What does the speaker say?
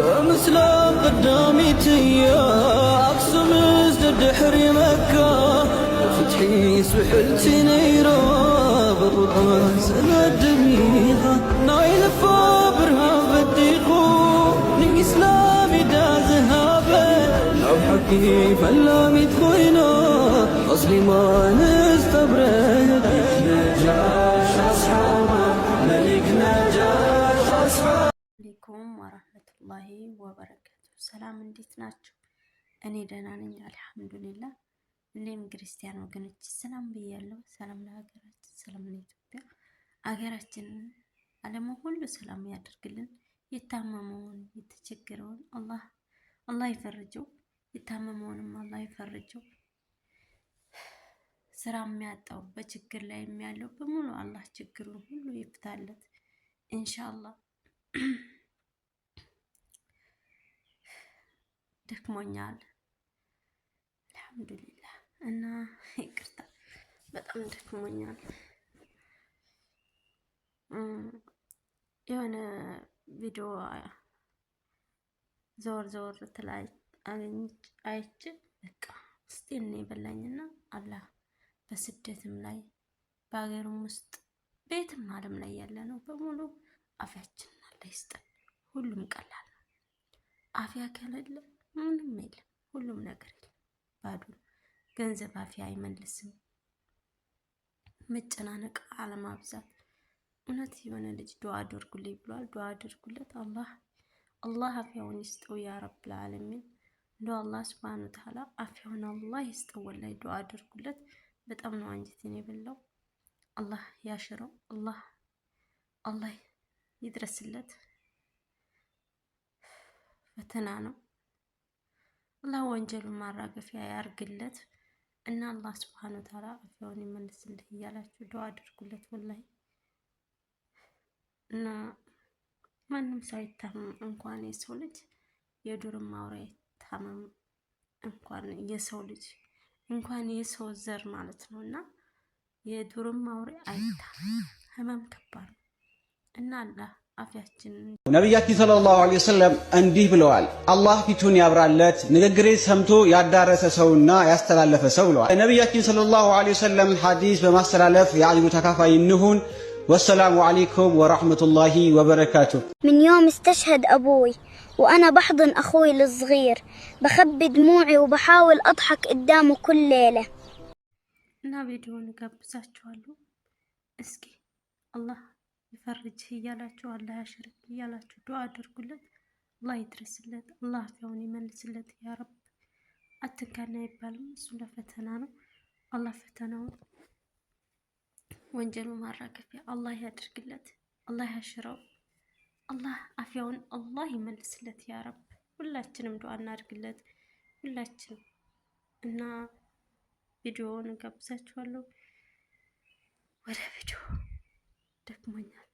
مسلم قدامي تيا أقسم ازدد حري مكة فتحي سحلتي نيرا بالقرآن سند ميها نايل فابرها بديخو من إسلامي دا ذهابا لو حكي فلا متخوينا أصلي ما نستبرد نجاش أصحابه ملك نجاش أصحابه عليكم ورحمة الله وبركاته سلام እንዴት ናችሁ? እኔ ደህና ነኝ አልሐምዱሊላህ። እኔም ክርስቲያን ወገኖች ሰላም ብያለሁ። ሰላም ለሀገራችን፣ ሰላም ለኢትዮጵያ። ሀገራችንን ዓለምን ሁሉ ሰላም ያደርግልን። የታመመውን የተቸገረውን አላህ ይፈርጀው። የታመመውንም አላህ ይፈርጀው። ስራ የሚያጣው በችግር ላይ የሚያለው በሙሉ አላህ ችግሩን ሁሉ ይፍታለት ኢንሻአላህ። ደክሞኛል አልሐምዱሊላህ እና ይቅርታ በጣም ደክሞኛል። የሆነ ቪዲዮ ዘወር ተላይ አይቼ በቃ እስቲ እኔ በላኝና አላህ በስደትም ላይ በአገርም ውስጥ ቤትም ዓለም ላይ ያለ ነው በሙሉ አፊያችንን አላህ ይስጠን። ሁሉም ቀላል ነው። አፊያ ከሌለ ምንም የለም፣ ሁሉም ነገር የለም፣ ባዶ። ገንዘብ አፊያ አይመልስም። መጨናነቅ፣ አለማብዛት። እውነት የሆነ ልጅ ዱዓ አድርጉልኝ ብሏል። ዱዓ አድርጉለት። አላህ አፊያውን ይስጠው ያ ረብል ዓለሚን። እንደው አላህ ሱብሃነሁ ወተዓላ አፊያውን አላህ ይስጠው። ወላሂ ዱዓ አድርጉለት። በጣም ነው አንጀቴን የበላው። አላህ ያሽረው። አላህ ይድረስለት። ፈተና ነው። አላህ ወንጀሉን ማራገፊያ ያርግለት እና አላህ ሱብሃነሁ ወተዓላ አፊያውን ይመልስልህ እያላችሁ ዱዓ አድርጉለት። ወላሂ እና ማንም ሳይታመም እንኳን የሰው ልጅ የዱርም አውሬ ታመም እንኳን የሰው ልጅ እንኳን የሰው ዘር ማለት ነው እና የዱርም አውሬ አይታመም። ህመም ከባድ ነው እና አላህ ነቢያችን ሰለላሁ ዐለይሂ ወሰለም እንዲህ ብለዋል። አላህ ፊቱን ያብራለት ንግግሬ ሰምቶ ያዳረሰ ሰውና ያስተላለፈ ሰው ብለዋል። ነቢያችን ሰለላሁ ዐለይሂ ወሰለም ሐዲስ በማስተላለፍ የአጅሩ ተካፋይ እንሁን። ወሰላሙ ዐለይኩም ወራህመቱላሂ ወበረካቱ። من يوم استشهد أبوي وأنا بحضن أخوي الصغير بخبي دموعي وبحاول أضحك قدامه كل ليلة. እና ቪዲዮውን ጋብዛችኋለሁ። እስኪ አላህ ይፈርጅ እያላችሁ አላህ ያሽርክ እያላችሁ ዱዓ አድርጉለት። አላህ ይድረስለት። አላህ አፊያውን ይመልስለት ያ ረብ። አትንካና አይባልም። እሱ ለፈተና ነው። አላህ ፈተናውን ወንጀሉ ማራገፊያ አላህ ያድርግለት። አላህ ያሽረው። አላህ አፊያውን አላህ ይመልስለት ያ ረብ። ሁላችንም ዱዓ እናድርግለት ሁላችንም። እና ቪዲዮውን ጋብዛችኋለሁ። ወደ ቪዲዮ ደክሞኛል።